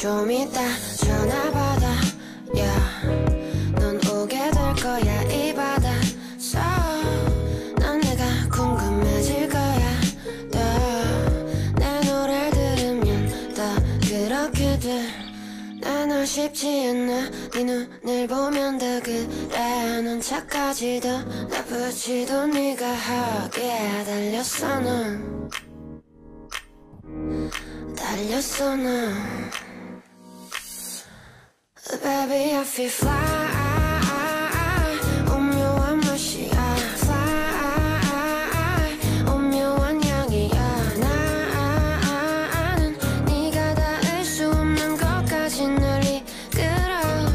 좀 이따 전화 받아 넌 오게 될 거야 이 바다서 난 내가 궁금해질 거야 더 내 노래를 들으면 더 그렇게 돼 난 아쉽지 않아 네 눈을 보면 더 그래 넌 착하지도 나쁘지도 네가 하기에 달렸어 넌 달렸어 넌 Baby I feel fly 오묘한 맛이야 Fly 오묘한 향이야 나는 네가 닿을 수 없는 것까지 널 이끌어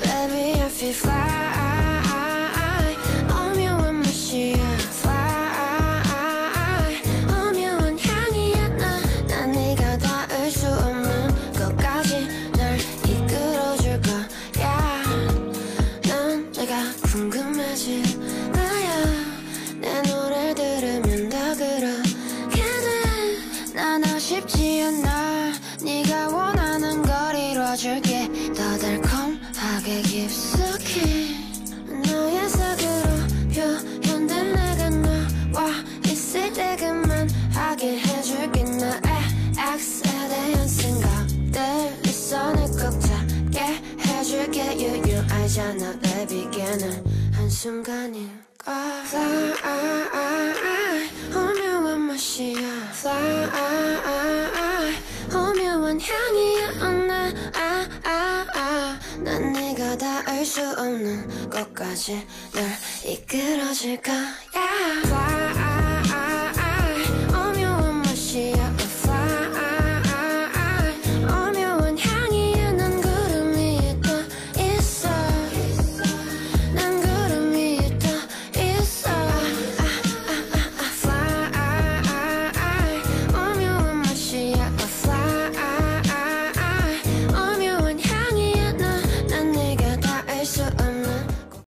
Baby I feel fly 오묘한 맛이야 Fly 오묘한 향이야 난 네가 닿을 수 없는 것까지 널 이끌어줄 거야 넌 내가 궁금해질 거야 내 노래 들으면 더 그렇게 돼난 아쉽지 않아 네가 원하는 걸 이뤄줄게 더 달콤하게 깊숙이 너의 색으로 표현된 내가 너와 있을 때 그만하게 해줄게 나의 X에 대한 생각들 네 손을 꼭 잡게 해줄게 유유하잖아 baby 걔는 한순간일까 Fly 오묘한 맛이야 Fly 오묘한 향이야 난 네가 닿을 수 없는 곳까지 널 이끌어줄 거야